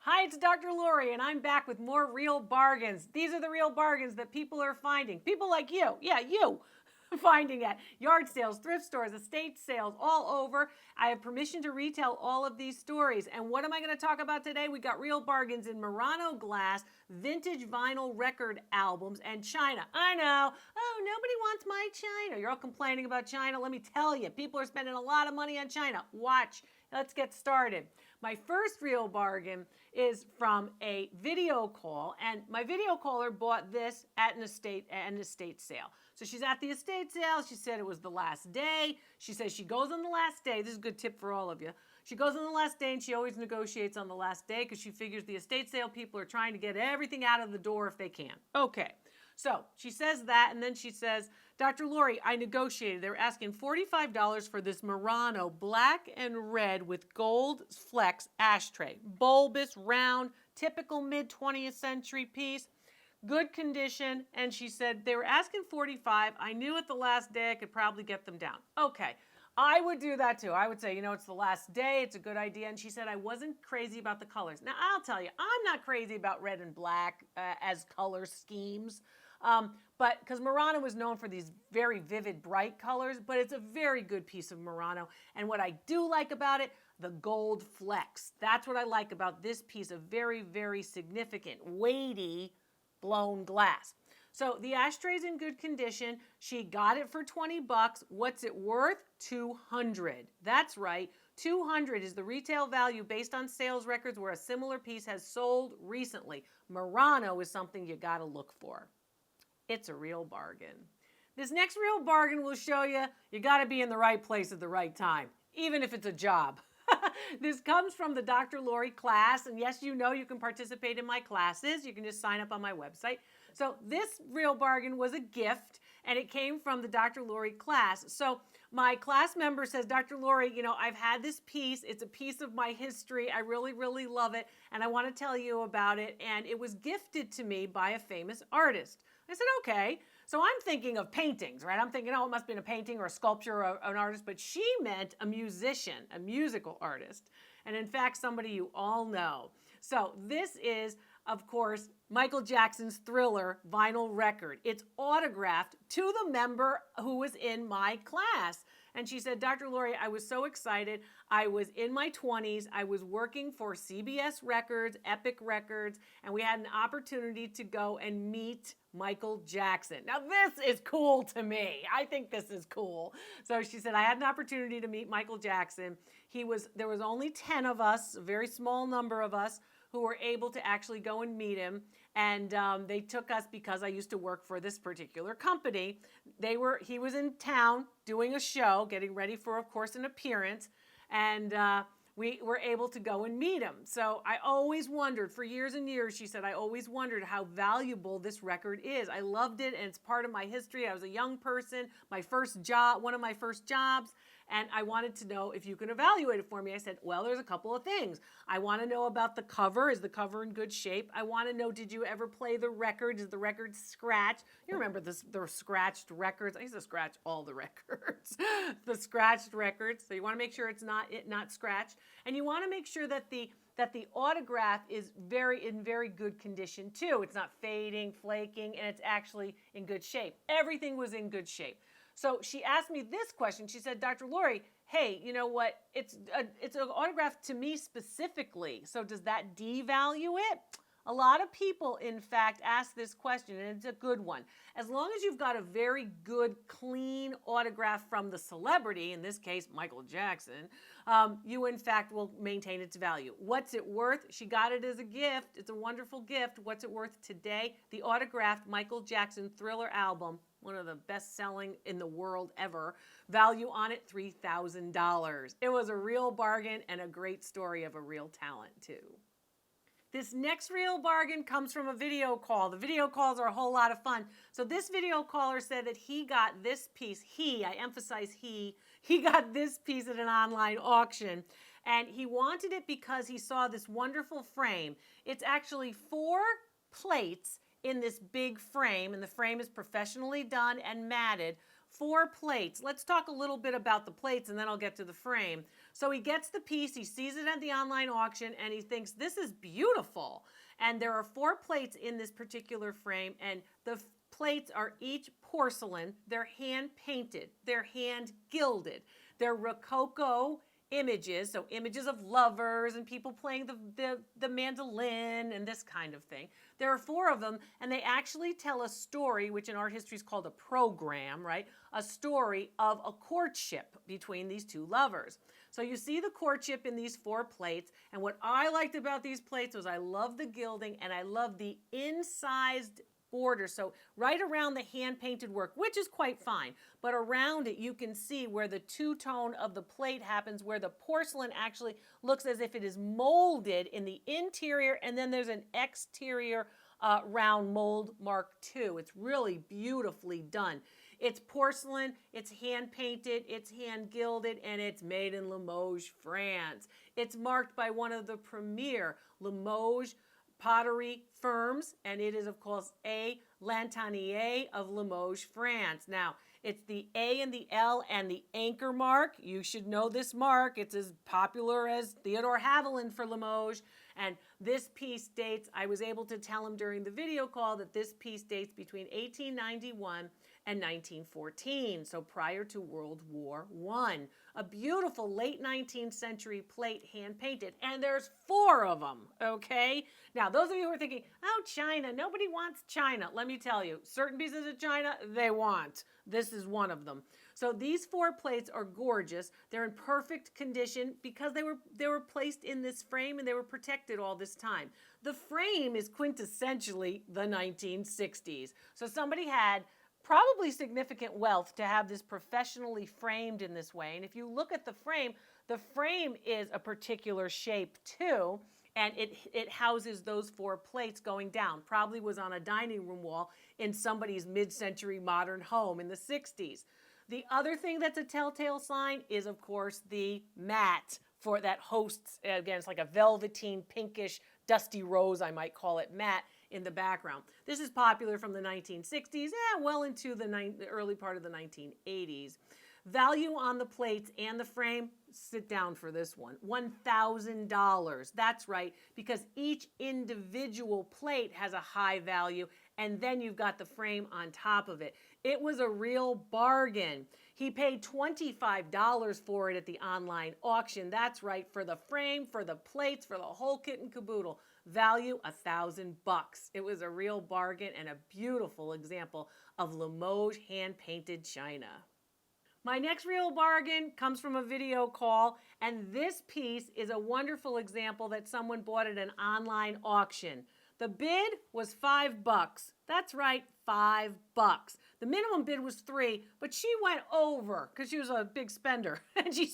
Hi, it's Dr. Lori, and I'm back with more real bargains. These are the real bargains that people are finding. People like you, yeah, you, finding at yard sales, thrift stores, estate sales, all over. I have permission to retail all of these stories. And what am I going to talk about today? We got real bargains in Murano glass, vintage vinyl record albums, and China. I know, oh, nobody wants my China. You're all complaining about China. Let me tell you, people are spending a lot of money on China. Watch. Let's get started. My first real bargain is from a video call, and my video caller bought this at an estate sale. So she's at the estate sale. She said it was the last day. She says she goes on the last day. This is a good tip for all of you. She goes on the last day, and she always negotiates on the last day because she figures the estate sale people are trying to get everything out of the door if they can. Okay. So she says that, and then she says, Dr. Lori, I negotiated. They were asking $45 for this Murano black and red with gold flecks ashtray. Bulbous, round, typical mid-20th century piece. Good condition. And she said they were asking $45. I knew at the last day I could probably get them down. Okay. I would do that too. I would say, it's the last day. It's a good idea. And she said I wasn't crazy about the colors. Now, I'll tell you, I'm not crazy about red and black as color schemes. But because Murano was known for these very vivid, bright colors, but it's a very good piece of Murano. And what I do like about it, the gold flecks. That's what I like about this piece of very, very significant, weighty, blown glass. So the ashtray's in good condition. She got it for 20 bucks. What's it worth? 200. That's right. 200 is the retail value based on sales records where a similar piece has sold recently. Murano is something you got to look for. It's a real bargain. This next real bargain will show you got to be in the right place at the right time, even if it's a job. This comes from the Dr. Lori class, and yes, you can participate in my classes. You can just sign up on my website. So this real bargain was a gift, and it came from the Dr. Lori class. So my class member says, Dr. Lori, I've had this piece. It's a piece of my history. I really, really love it, and I want to tell you about it, and it was gifted to me by a famous artist. I said, okay. So I'm thinking of paintings, right? I'm thinking, it must have been a painting or a sculpture or an artist, but she meant a musician, a musical artist. And in fact, somebody you all know. So this is, of course, Michael Jackson's Thriller vinyl record. It's autographed to the member who was in my class. And she said, Dr. Lori, I was so excited. I was in my 20s. I was working for CBS Records, Epic Records, and we had an opportunity to go and meet Michael Jackson. Now, this is cool to me. I think this is cool. So she said, I had an opportunity to meet Michael Jackson. There was only 10 of us, a very small number of us, who were able to actually go and meet him. And they took us because I used to work for this particular company. He was in town doing a show, getting ready for, of course, an appearance. And we were able to go and meet him. So I always wondered, for years and years, she said, I always wondered how valuable this record is. I loved it, and it's part of my history. I was a young person, one of my first jobs, and I wanted to know if you can evaluate it for me. I said, well, there's a couple of things. I want to know about the cover. Is the cover in good shape? I want to know, did you ever play the record? Is the record scratched? You remember the scratched records? I used to scratch all the records, the scratched records. So you want to make sure it's not scratched. And you want to make sure that the autograph is in very good condition too. It's not fading, flaking, and it's actually in good shape. Everything was in good shape. So she asked me this question. She said, Dr. Lori, hey, you know what? It's an autograph to me specifically. So does that devalue it? A lot of people, in fact, ask this question, and it's a good one. As long as you've got a very good, clean autograph from the celebrity, in this case, Michael Jackson, you, in fact, will maintain its value. What's it worth? She got it as a gift. It's a wonderful gift. What's it worth today? The autographed Michael Jackson Thriller album, one of the best-selling in the world ever. Value on it, $3,000. It was a real bargain and a great story of a real talent, too. This next real bargain comes from a video call. The video calls are a whole lot of fun. So this video caller said that he got this piece. I emphasize he got this piece at an online auction. And he wanted it because he saw this wonderful frame. It's actually 4 plates in this big frame, and the frame is professionally done and matted. 4 plates. Let's talk a little bit about the plates, and then I'll get to the frame. So he gets the piece, he sees it at the online auction, and he thinks, this is beautiful. And there are 4 plates in this particular frame, and the plates are each porcelain. They're hand painted, they're hand gilded, they're Rococo images, so images of lovers and people playing the mandolin and this kind of thing. There are 4 of them, and they actually tell a story, which in art history is called a program, right? A story of a courtship between these 2 lovers. So you see the courtship in these 4 plates, and what I liked about these plates was I love the gilding and I love the incised border. So right around the hand-painted work, which is quite fine, but around it you can see where the two-tone of the plate happens, where the porcelain actually looks as if it is molded in the interior, and then there's an exterior round mold mark too. It's really beautifully done. It's porcelain, it's hand-painted, it's hand-gilded, and it's made in Limoges, France. It's marked by one of the premier Limoges pottery firms, and it is, of course, A. Lantanier of Limoges, France. Now, it's the A and the L and the anchor mark. You should know this mark. It's as popular as Theodore Haviland for Limoges. And this piece dates, I was able to tell him during the video call that this piece dates between 1891 and 1914, so prior to World War I. A beautiful late 19th century plate, hand-painted, and there's 4 of them, okay? Now, those of you who are thinking, oh, China, nobody wants China. Let me tell you, certain pieces of China, they want. This is one of them. So these 4 plates are gorgeous. They're in perfect condition because they were placed in this frame and they were protected all this time. The frame is quintessentially the 1960s. So somebody had probably significant wealth to have this professionally framed in this way. And if you look at the frame is a particular shape too, and it houses those 4 plates going down. Probably was on a dining room wall in somebody's mid-century modern home in the 60s. The other thing that's a telltale sign is, of course, the mat for that hosts, again, it's like a velveteen, pinkish, dusty rose, I might call it, mat in the background. This is popular from the 1960s, well into the early part of the 1980s. Value on the plates and the frame, sit down for this one, $1,000. That's right, because each individual plate has a high value, and then you've got the frame on top of it. It was a real bargain. He paid $25 for it at the online auction. That's right, for the frame, for the plates, for the whole kit and caboodle. Value $1,000. It was a real bargain and a beautiful example of Limoges hand-painted china. My next real bargain comes from a video call, and this piece is a wonderful example that someone bought at an online auction. The bid was $5. That's right, $5. The minimum bid was $3, but she went over because she was a big spender, and she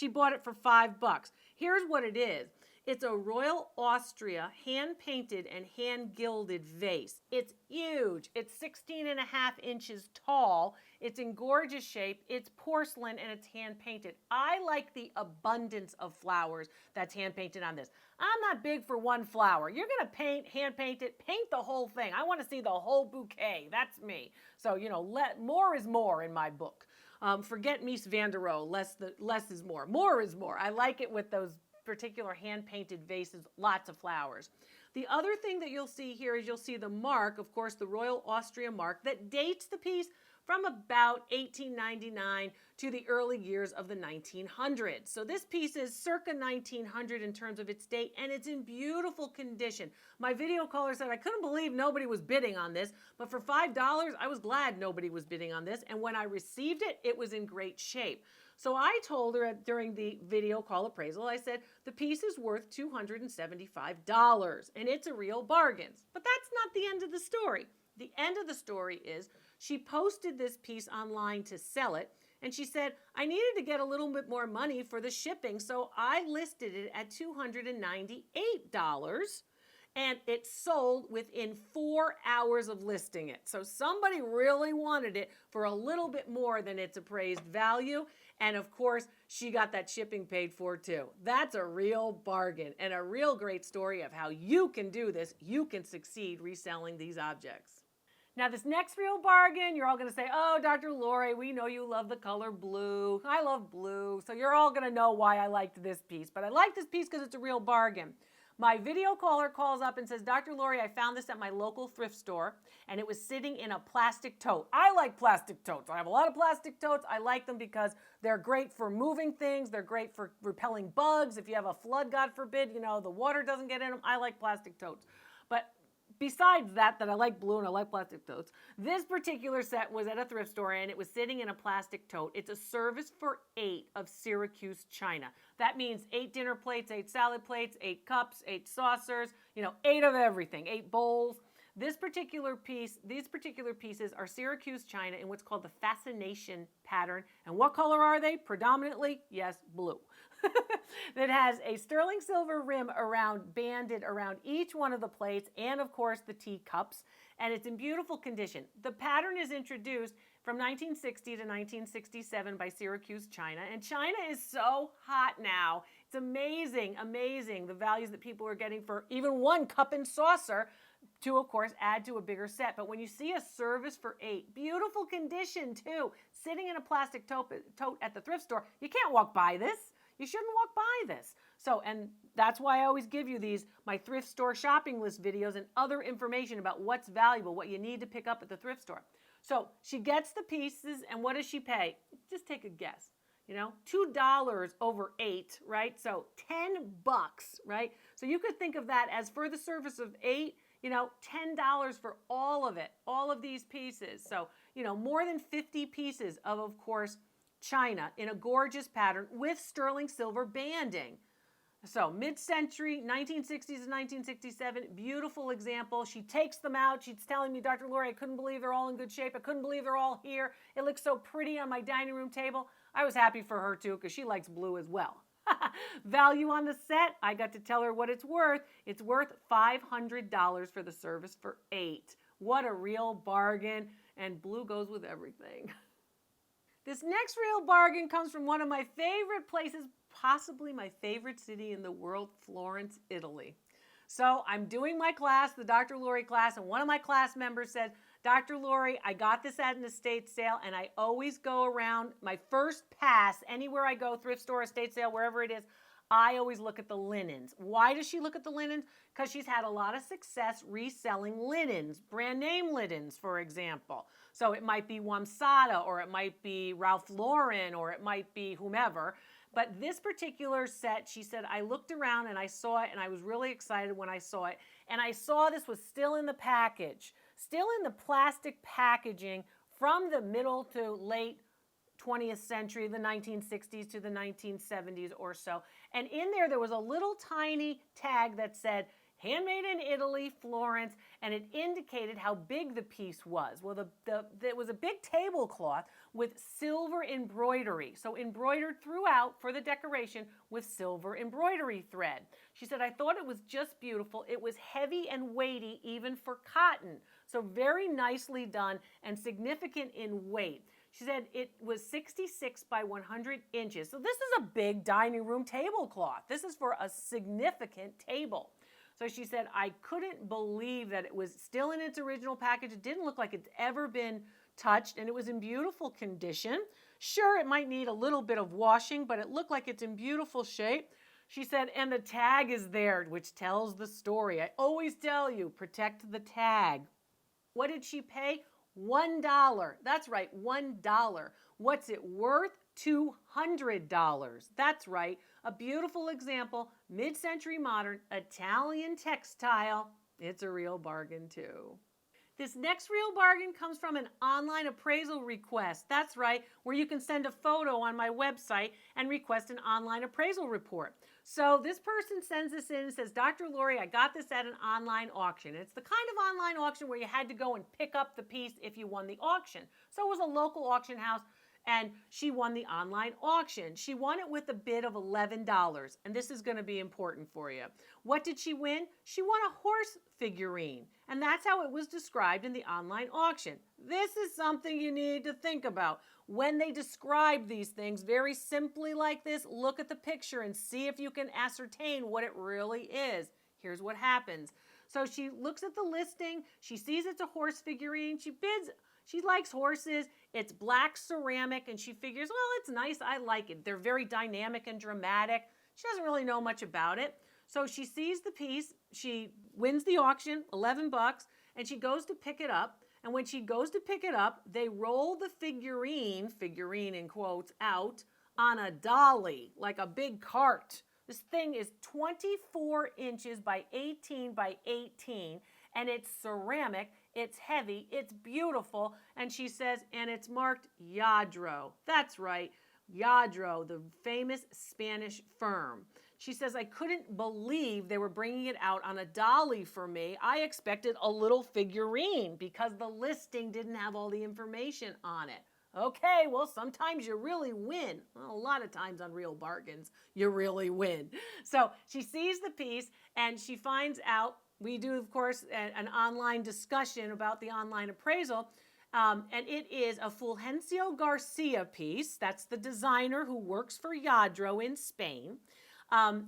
bought it for $5. Here's what it is. It's a Royal Austria hand-painted and hand-gilded vase. It's huge. It's 16.5 inches tall. It's in gorgeous shape. It's porcelain and it's hand-painted. I like the abundance of flowers that's hand-painted on this. I'm not big for one flower. You're going to hand-paint it, paint the whole thing. I want to see the whole bouquet. That's me. So, more is more in my book. Forget Mies van der Rohe. Less is more. More is more. I like it with those particular hand-painted vases, lots of flowers. The other thing that you'll see here is you'll see the mark, of course, the Royal Austria mark that dates the piece from about 1899 to the early years of the 1900s. So this piece is circa 1900 in terms of its date, and it's in beautiful condition. My video caller said, I couldn't believe nobody was bidding on this, but for $5, I was glad nobody was bidding on this, and when I received it, it was in great shape. So I told her during the video call appraisal, I said, the piece is worth $275, and it's a real bargain. But that's not the end of the story. The end of the story is she posted this piece online to sell it, and she said, I needed to get a little bit more money for the shipping, so I listed it at $298. And it sold within 4 hours of listing it. So somebody really wanted it for a little bit more than its appraised value. And of course, she got that shipping paid for too. That's a real bargain and a real great story of how you can do this. You can succeed reselling these objects. Now, this next real bargain, you're all going to say, oh, Dr. Lori, we know you love the color blue. I love blue. So you're all going to know why I liked this piece. But I like this piece because it's a real bargain. My video caller calls up and says, Dr. Lori, I found this at my local thrift store, and it was sitting in a plastic tote. I like plastic totes. I have a lot of plastic totes. I like them because they're great for moving things. They're great for repelling bugs. If you have a flood, God forbid, the water doesn't get in them. I like plastic totes. But besides that I like blue and I like plastic totes, this particular set was at a thrift store and it was sitting in a plastic tote. It's a service for 8 of Syracuse China. That means 8 dinner plates, 8 salad plates, 8 cups, 8 saucers, 8 of everything, 8 bowls. These particular pieces are Syracuse China in what's called the fascination pattern. And what color are they? Predominantly, yes, blue. That has a sterling silver rim banded around each one of the plates and, of course, the teacups. And it's in beautiful condition. The pattern is introduced from 1960 to 1967 by Syracuse China. And China is so hot now. It's amazing, amazing the values that people are getting for even one cup and saucer to, of course, add to a bigger set. But when you see a service for 8, beautiful condition too, sitting in a plastic tote at the thrift store, you can't walk by this. You shouldn't walk by this. So, and that's why I always give you my thrift store shopping list videos and other information about what's valuable, what you need to pick up at the thrift store. So she gets the pieces, and what does she pay? Just take a guess. $2 over 8, right? So $10, right? So you could think of that as for the service of 8, $10 for all of it, all of these pieces. So, more than 50 pieces of course, China in a gorgeous pattern with sterling silver banding. So mid-century, 1960s to 1967, beautiful example. She takes them out. She's telling me, Dr. Lori, I couldn't believe they're all in good shape. I couldn't believe they're all here. It looks so pretty on my dining room table. I was happy for her too because she likes blue as well. Value on the set, I got to tell her what it's worth. It's worth $500 for the service for 8. What a real bargain. And blue goes with everything. This next real bargain comes from one of my favorite places, possibly my favorite city in the world, Florence, Italy. So I'm doing my class, the Dr. Lori class, and one of my class members said, Dr. Lori, I got this at an estate sale, and I always go around my first pass, anywhere I go, thrift store, estate sale, wherever it is, I always look at the linens. Why does she look at the linens? Because she's had a lot of success reselling linens, brand name linens, for example. So it might be Wamsata, or it might be Ralph Lauren, or it might be whomever. But this particular set, she said, I looked around and I saw it, and I was really excited when I saw it. And I saw this was still in the package, still in the plastic packaging from the middle to late 20th century, the 1960s to the 1970s or so. And in there was a little tiny tag that said, handmade in Italy, Florence, and it indicated how big the piece was. Well, it was a big tablecloth with silver embroidery. So embroidered throughout for the decoration with silver embroidery thread. She said, I thought it was just beautiful. It was heavy and weighty even for cotton. So very nicely done and significant in weight. She said it was 66 by 100 inches. So this is a big dining room tablecloth. This is for a significant table. So she said, I couldn't believe that it was still in its original package. It didn't look like it's ever been touched, and it was in beautiful condition. Sure, it might need a little bit of washing, but it looked like it's in beautiful shape. She said, and the tag is there, which tells the story. I always tell you, protect the tag. What did she pay? $1. That's right, $1. What's it worth? $200. That's right, a beautiful example, mid-century modern, Italian textile. It's a real bargain too. This next real bargain comes from an online appraisal request. That's right, where you can send a photo on my website and request an online appraisal report. So this person sends this in and says, Dr. Lori, I got this at an online auction. It's the kind of online auction where you had to go and pick up the piece if you won the auction. So it was a local auction house, and she won the online auction. She won it with a bid of $11, and this is going to be important for you. What did she win? She won a horse figurine, and that's how it was described in the online auction. This is something you need to think about. When they describe these things very simply like this, look at the picture and see if you can ascertain what it really is. Here's what happens. So she looks at the listing. She sees it's a horse figurine. She bids. She likes horses. It's black ceramic, and she figures, well, it's nice. I like it. They're very dynamic and dramatic. She doesn't really know much about it. So she sees the piece. She wins the auction, 11 bucks, and she goes to pick it up. And when she goes to pick it up, they roll the figurine in quotes, out on a dolly, like a big cart. This thing is 24 inches by 18 by 18, and it's ceramic, it's heavy, it's beautiful, and she says, and it's marked Lladro. That's right, Lladro, the famous Spanish firm. She says, I couldn't believe they were bringing it out on a dolly for me. I expected a little figurine because the listing didn't have all the information on it. Okay, well, sometimes you really win. Well, a lot of times on Real Bargains, you really win. So she sees the piece and she finds out, we do, of course, an online discussion about the online appraisal, and it is a Fulgencio Garcia piece. That's the designer who works for Lladro in Spain.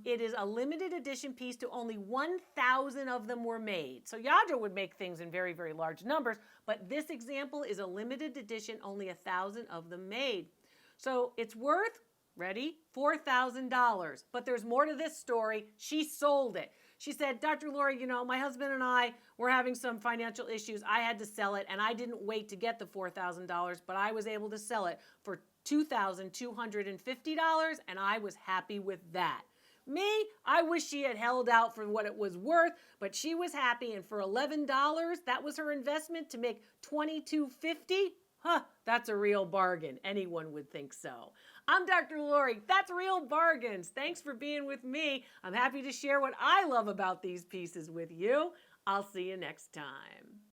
It is a limited edition piece to only 1,000 of them were made. So Lladro would make things in very, very large numbers, but this example is a limited edition, only 1,000 of them made. So it's worth, ready, $4,000. But there's more to this story. She sold it. She said, Dr. Lori, you know, my husband and I were having some financial issues. I had to sell it, and I didn't wait to get the $4,000, but I was able to sell it for $2,250, and I was happy with that. Me, I wish she had held out for what it was worth, but she was happy, and for $11, that was her investment to make $2,250. Huh, that's a real bargain. Anyone would think so. I'm Dr. Lori. That's Real Bargains. Thanks for being with me. I'm happy to share what I love about these pieces with you. I'll see you next time.